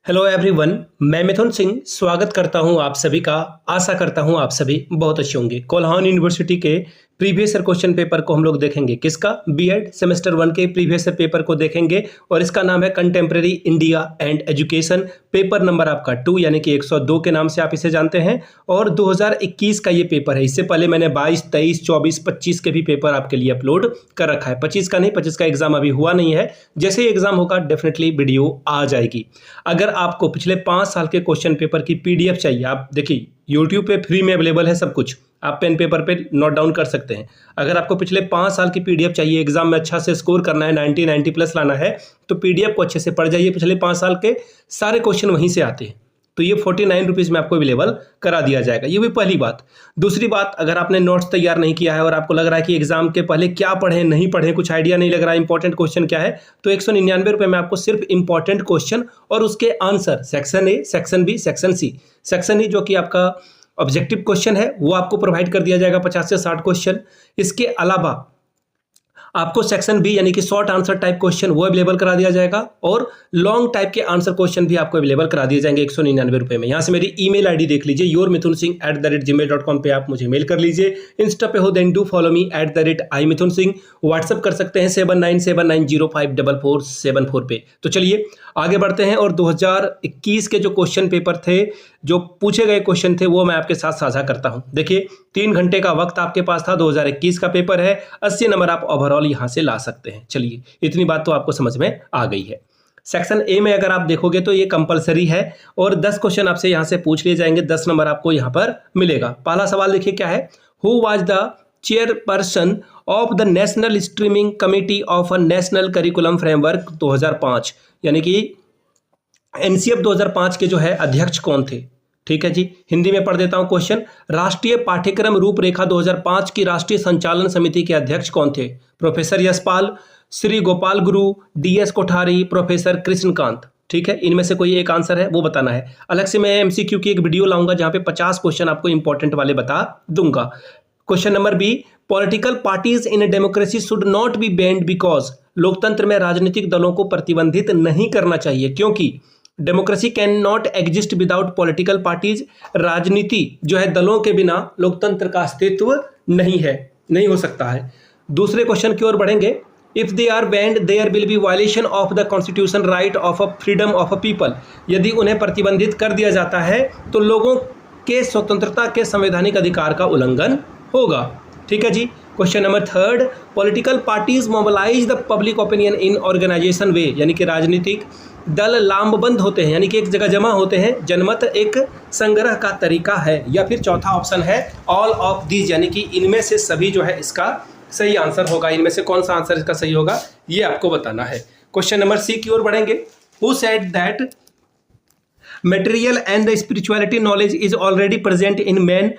Hello everyone, मैं मिथुन सिंह स्वागत करता हूं आप सभी का। आशा करता हूं आप सभी बहुत अच्छे होंगे। कोल्हान यूनिवर्सिटी के प्रीवियस ईयर क्वेश्चन पेपर को हम लोग देखेंगे। किसका? बीएड सेमेस्टर 1 के प्रीवियस ईयर पेपर को देखेंगे और इसका नाम है contemporary India and education. Paper number आपका 2 यानी कि 102 के नाम से आप इसे जानते हैं और 2021 का ये पेपर है। इससे पहले मैंने 22, 23, 24, 25 के भी पेपर आपके लिए अपलोड कर रखा है। 25 का नहीं, 25 का एग्जाम अभी हुआ नहीं है। जैसे ही एग्जाम होगा डेफिनेटली वीडियो आ जाएगी। अगर आपको पिछले 5 साल के क्वेश्चन पेपर की पीडीएफ चाहिए, आप देखिए यूट्यूब पे फ्री में अवेलेबल है सब कुछ, आप पेन पेपर पे नोट डाउन कर सकते हैं। अगर आपको पिछले 5 साल की पीडीएफ चाहिए, एग्जाम में अच्छा से स्कोर करना है, 90 प्लस लाना है, तो पीडीएफ को अच्छे से पढ़ जाइए। पिछले 5 साल के सारे क्वेश्चन वहीं से आते हैं। तो ये 49 रुपीज़ में आपको अवेलेबल करा दिया जाएगा। ये भी पहली बात। दूसरी बात, अगर आपने नोट्स तैयार नहीं किया है और आपको लग रहा है कि एग्जाम के पहले क्या पढ़ें नहीं पढ़ें, कुछ आइडिया नहीं लग रहा है इंपॉर्टेंट क्वेश्चन क्या है, तो 199 रुपये में आपको सिर्फ इंपॉर्टेंट क्वेश्चन और उसके answer section A, section B, section C. Section E जो कि आपका ऑब्जेक्टिव क्वेश्चन है वो आपको प्रोवाइड कर दिया जाएगा 50 से 60 क्वेश्चन। इसके अलावा आपको सेक्शन बी यानी कि शॉर्ट आंसर टाइप क्वेश्चन वो अवेलेबल करा दिया जाएगा और लॉन्ग टाइप के आंसर क्वेश्चन भी आपको अवेलेबल करा दिए जाएंगे 199 रुपये में। यहाँ से मेरी ईमेल आईडी देख लीजिए, yourmithunsingh@gmail.com पे आप मुझे मेल कर लीजिए। इंस्टा पे हो then do follow me @imithunsingh। WhatsApp कर सकते हैं 7979054474 पे। तो चलिए आगे बढ़ते हैं और 2021 के जो क्वेश्चन पेपर थे, जो पूछे गए क्वेश्चन थे, वो मैं आपके साथ साझा करता हूं। देखिए 3 घंटे का वक्त आपके पास था। 2021 का पेपर है, 80 नंबर आप ओवरऑल यहां से ला सकते हैं। चलिए इतनी बात तो आपको समझ में आ गई है। सेक्शन ए में अगर आप देखोगे तो ये कंपलसरी है और 10 क्वेश्चन आपसे यहां से पूछ लिए जाएंगे, 10 नंबर आपको यहां पर मिलेगा। पहला सवाल देखिए क्या है। Who was the chairperson of the national streaming committee of a national curriculum framework 2005, यानी कि एनसीएफ 2005 के जो है अध्यक्ष कौन थे? ठीक है जी, हिंदी में पढ़ देता हूं क्वेश्चन। राष्ट्रीय पाठ्यक्रम रूपरेखा 2005 की राष्ट्रीय संचालन समिति के अध्यक्ष कौन थे? प्रोफेसर यशपाल, श्री गोपाल गुरु, डीएस कोठारी, प्रोफेसर कृष्णकांत। ठीक है, इनमें से कोई एक आंसर है वो बताना है। अलग से मैं एमसीक्यू की एक वीडियो लाऊंगा जहां पे 50 क्वेश्चन आपको इंपॉर्टेंट वाले बता दूंगा। Question number B, political parties in democracy should not be banned because, लोकतंत्र में राजनीतिक दलों को प्रतिबंधित नहीं करना चाहिए क्योंकि democracy can not exist without political parties. राजनीति जो है दलों के बिना लोकतंत्र का अस्तित्व नहीं है, नहीं हो सकता है। दूसरे क्वेश्चन की ओर बढ़ेंगे। If they are banned there will be violation of the constitution right of a freedom of a people. यदि उन्हें प्रतिबंधित कर दिया जाता है तो लोगों के स्वतंत्रता के संवैधानिक अधिकार का उल्लंघन होगा। ठीक है जी। Question number 3, political parties mobilise the public opinion in organisation way, यानी कि राजनीतिक दल लामबंद होते हैं, यानी कि एक जगह जमा होते हैं। जनमत एक संग्रह का तरीका है। या फिर चौथा ऑप्शन है ऑल ऑफ दीज, यानी कि इनमें से सभी जो है इसका सही आंसर होगा। इनमें से कौन सा आंसर इसका सही होगा ये आपको बताना है। क्वेश्चन नंबर सी की ओर बढ़ेंगे। Who said that material and the spirituality knowledge is already present in man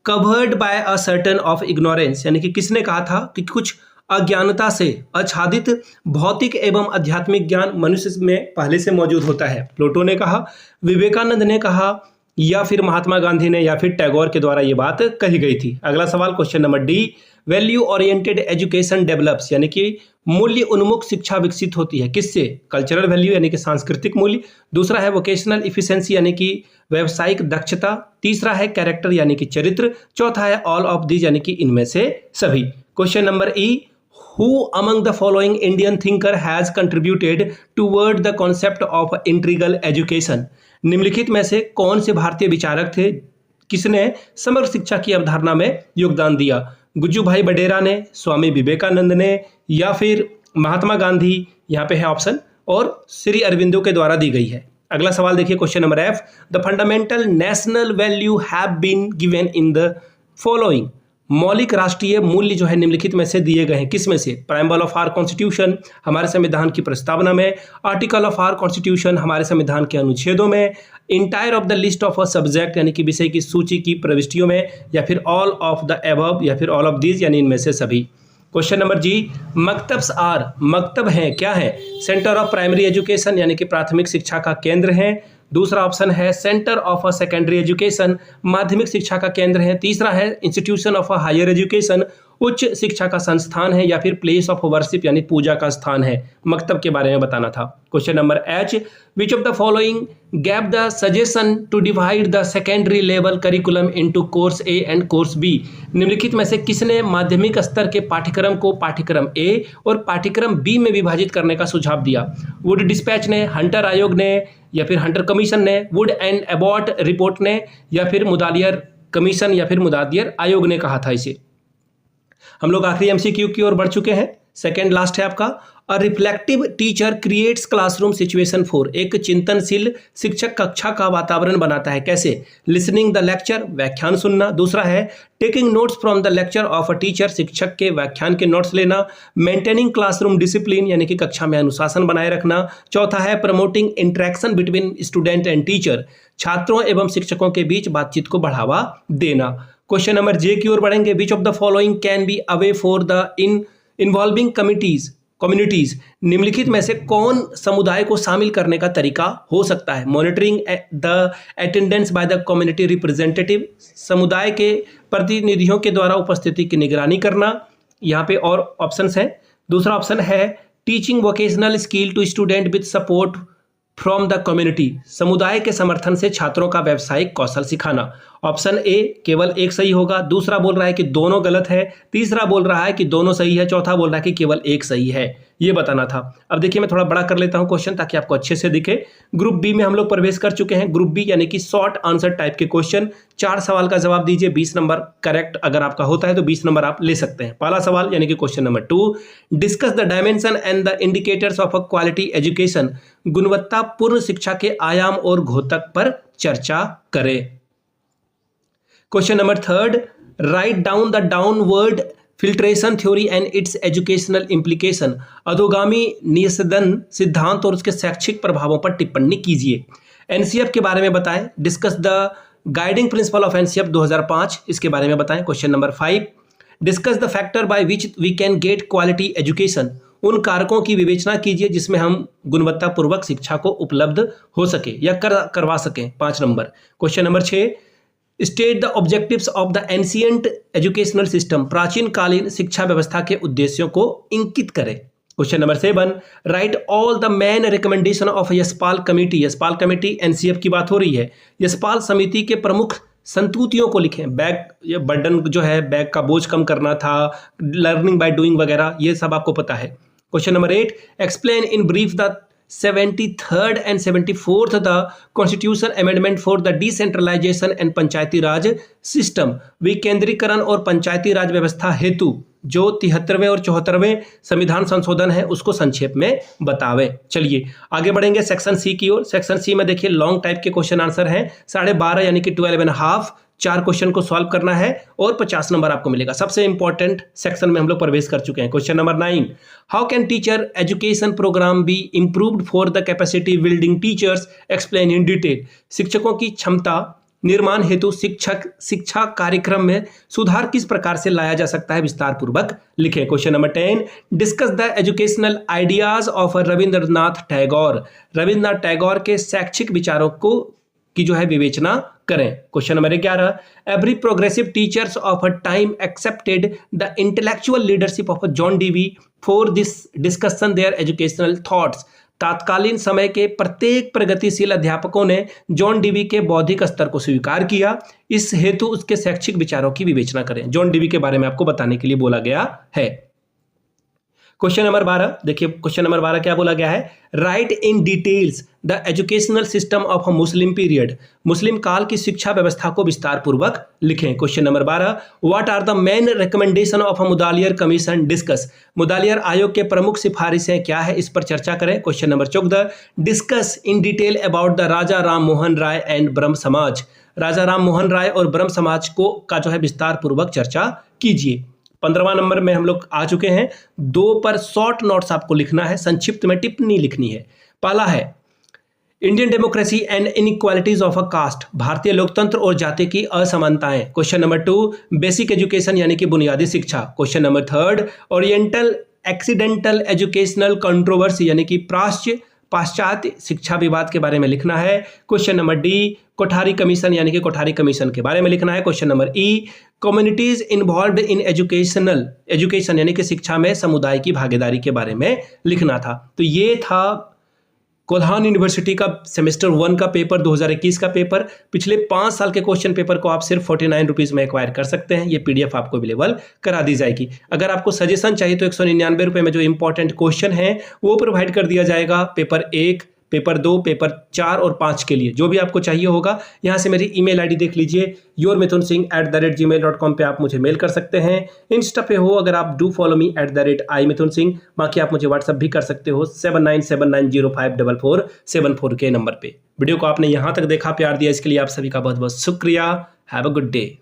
covered by a certain of ignorance, यानी कि किसने कहा था कि कुछ अज्ञानता से आच्छादित भौतिक एवं आध्यात्मिक ज्ञान मनुष्य में पहले से मौजूद होता है? प्लेटो ने कहा, विवेकानंद ने कहा, या फिर महात्मा गांधी ने, या फिर टैगोर के द्वारा ये बात कही गई थी? अगला सवाल question number D, value oriented education develops, यानी कि मूल्य उन्मुख शिक्षा विकसित होती है किससे? कल्चरल वैल्यू यानी कि सांस्कृतिक मूल्य। दूसरा है वोकेशनल इफिशिएंसी यानी कि व्यावसायिक दक्षता। तीसरा है कैरेक्टर यानी कि चरित्र। चौथा है ऑल ऑफ दीज यानी कि इनमें से सभी। Question number E, Who among the following Indian thinker has contributed toward the concept of integral education? निम्नलिखित में से कौन से भारतीय विचारक थे किसने समग्र शिक्षा की अवधारणा में योगदान दिया? गुज्जू भाई बडेरा ने, स्वामी विवेकानंद ने, या फिर महात्मा गांधी, यहाँ पे है ऑप्शन, और श्री अरविंदो के द्वारा दी गई है। अगला सवाल देखिए question number F, the fundamental national value have been given in the following. मौलिक राष्ट्रीय मूल्य जो है निम्नलिखित में से दिए गए हैं किसमें से? प्राइम्बल ऑफ आर कॉन्स्टिट्यूशन, हमारे संविधान की प्रस्तावना में। आर्टिकल ऑफ आर कॉन्स्टिट्यूशन, हमारे संविधान के अनुच्छेदों में। Entire of the list of a subject, यानी कि विषय की सूची की प्रविष्टियों में। या फिर ऑल ऑफ द एबव, या फिर ऑल ऑफ दीज, यानी इनमें से सभी। क्वेश्चन नंबर जी, मकतब्स आर, मकतब हैं क्या है? सेंटर ऑफ प्राइमरी एजुकेशन, यानी कि प्राथमिक शिक्षा का केंद्र है। दूसरा ऑप्शन है centre of a secondary education, माध्यमिक शिक्षा का केंद्र है। तीसरा है institution of a higher education उच्च शिक्षा का संस्थान है या फिर प्लेस ऑफ वर्शिप यानी पूजा का स्थान है, मकतब के बारे में बताना था। Question number H, which of the following gave the suggestion to divide the secondary level curriculum into course A and course B. निम्नलिखित में से किसने माध्यमिक स्तर के पाठ्यक्रम को पाठ्यक्रम ए और पाठ्यक्रम बी में विभाजित करने का सुझाव दिया? वुड डिस्पैच ने, हंटर आयोग ने, या फिर हंटर कमीशन ने, वुड एंड एबॉट रिपोर्ट ने, या फिर मुदालियर कमीशन या फिर मुदालियर आयोग ने कहा था इसे। हम लोग आखिरी एमसीक्यू की ओर बढ़ चुके हैं। सेकेंड लास्ट है आपका, a reflective teacher creates classroom situation for. एक चिंतनशील शिक्षक कक्षा का वातावरण बनाता है, कैसे? लिसनिंग द लेक्चर, व्याख्यान सुनना। दूसरा है taking notes from the lecture of a teacher, शिक्षक के व्याख्यान के नोट्स लेना। मेंटेनिंग क्लासरूम डिसिप्लिन यानी कि कक्षा में अनुशासन बनाए रखना। चौथा है promoting interaction between student and teacher, छात्रों एवं शिक्षकों के बीच बातचीत को बढ़ावा देना। क्वेश्चन नंबर जे की ओर बढ़ेंगे, विच of the following can be away for the involving communities. निम्नलिखित में से कौन समुदाय को शामिल करने का तरीका हो सकता है? Monitoring the attendance by the community representative, समुदाय के प्रतिनिधियों के द्वारा उपस्थिति की निगरानी करना। यहाँ पे और ऑप्शंस हैं। दूसरा ऑप्शन है teaching vocational skill to student with support from the community, समुदाय के समर्थन से छात्रों का व्यावसायिक कौशल सिखाना। ऑप्शन ए केवल एक सही होगा। दूसरा बोल रहा है कि दोनों गलत है। तीसरा बोल रहा है कि दोनों सही है। चौथा बोल रहा है कि केवल एक सही है। ये बताना था। अब देखिए मैं थोड़ा बड़ा कर लेता हूं क्वेश्चन ताकि आपको अच्छे से दिखे। ग्रुप बी में हम लोग प्रवेश कर चुके हैं। ग्रुप बी यानी कि शॉर्ट आंसर टाइप के क्वेश्चन। 4 सवाल का जवाब दीजिए, 20 नंबर करेक्ट अगर आपका होता है तो 20 नंबर आप ले सकते हैं। पहला सवाल यानी कि question number 2, discuss the dimension and the indicators of a quality education, गुणवत्तापूर्ण शिक्षा के आयाम और घोतक पर चर्चा करें। Question number 3, write down the downward filtration theory and it's educational implication, अधोगामी निस्संदन सिद्धांत और उसके शैक्षिक प्रभावों पर टिप्पणी कीजिए। एनसीएफ के बारे में बताएं। Discuss the guiding principle of NCF 2005, इसके बारे में बताएं। Question number 5, discuss the factor by which we can get quality education, उन कारकों की विवेचना कीजिए जिसमें हम गुणवत्तापूर्वक शिक्षा को उपलब्ध हो सके या करवा सकें। 5 number. Question number 6, state the objectives of the ancient educational system, प्राचीन कालीन शिक्षा व्यवस्था के उद्देश्यों को इंकित करें। Question number 7, right all the main recommendation of Yashpal committee, Yashpal committee NCF की बात हो रही है। यशपाल समिति के प्रमुख संतुतियों को लिखें। बैग बर्डन जो है, बैग का बोझ कम करना था, लर्निंग बाय डूइंग वगैरह, ये सब आपको पता है। Question number 8, explain in brief the 73rd and 74th the constitution amendment for the decentralisation and Panchayati Raj system, विकेंद्रीकरण और पंचायती राज व्यवस्था हेतु जो 73वें और 74वें संविधान संशोधन है उसको संक्षेप में बतावें। चलिए आगे बढ़ेंगे सेक्शन सी की ओर। सेक्शन सी में देखिए लॉन्ग टाइप के क्वेश्चन आंसर हैं, 12.5 यानी कि 12.5, 4 क्वेश्चन को सॉल्व करना है और 50 नंबर आपको मिलेगा। सबसे इंपॉर्टेंट सेक्शन में हम लोग प्रवेश कर चुके हैं। Question number 9, how can teacher education programme be improved for the capacity building teachers, explain in detail, शिक्षकों की क्षमता निर्माण हेतु शिक्षा कार्यक्रम में सुधार किस प्रकार से लाया जा सकता है, विस्तार पूर्वक लिखें। Question number 10, discuss the educational ideas of Rabindranath Tagore, Rabindranath Tagore के शैक्षिक विचारों को की जो है विवेचना करें। Question number 11, every progressive teachers of a time accepted the intellectual leadership of John Dewey for this discussion their educational thoughts, तात्कालीन समय के प्रत्येक प्रगतिशील अध्यापकों ने जॉन डीवी के बौद्धिक स्तर को स्वीकार किया, इस हेतु उसके शैक्षिक विचारों की विवेचना करें। जॉन डीवी के बारे में आपको बताने के लिए बोला गया है। क्वेश्चन नंबर 12 देखिए, क्वेश्चन नंबर 12 क्या बोला गया है, right in details the educational system of a Muslim period, Muslim काल की शिक्षा व्यवस्था को विस्तार पूर्वक लिखें। Question number 12, what are the main recommendation of a Mudaliar commission, discuss, Mudaliar आयोग के प्रमुख सिफारिशें क्या है, इस पर चर्चा करें। Question number 14, discuss in detail about the Raja Ram Mohan Roy and Brahmo Samaj, राजा राम मोहन राय और ब्रह्म समाज को का जो है विस्तार पूर्वक चर्चा कीजिए। 15वां नंबर में हम लोग आ चुके हैं। 2 पर शॉर्ट नोट्स आपको लिखना है, संक्षिप्त में टिप्पणी लिखनी है। पहला है Indian democracy and inequalities of a caste, भारतीय लोकतंत्र और जाति की असमानताएं। क्वेश्चन नंबर 2, बेसिक एजुकेशन यानी कि बुनियादी शिक्षा। Question number 3, oriental accidental educational controversy यानी कि प्राच्य पाश्चात्य शिक्षा विवाद के बारे में लिखना है। Question number D, Kothari commission यानी कि कोठारी कमीशन के बारे में लिखना है। Question number E, communities involved in education यानी कि शिक्षा में समुदाय की भागीदारी के बारे में लिखना था। तो ये था कोल्हान यूनिवर्सिटी का सेमेस्टर 1 का पेपर, 2021 का पेपर। पिछले 5 साल के क्वेश्चन पेपर को आप सिर्फ 49 रुपीज़ में एक्वायर कर सकते हैं। ये PDF आपको अवेलेबल करा दी जाएगी। अगर आपको सजेशन चाहिए तो 199 रुपये में जो इंपॉर्टेंट क्वेश्चन है वो प्रोवाइड कर दिया जाएगा पेपर 1, पेपर 2, पेपर 4 और 5 के लिए। जो भी आपको चाहिए होगा यहाँ से मेरी email ID देख लीजिए, yourmithunsingh@gmail.com पे आप मुझे मेल कर सकते हैं। इंस्टा पे हो अगर आप डू फॉलो मी @imithunsingh। बाकी आप मुझे व्हाट्सअप भी कर सकते हो 7979054474 के नंबर पे। वीडियो को आपने यहाँ तक देखा, प्यार दिया, इसके लिए आप सभी का बहुत बहुत शुक्रिया। Have a good day.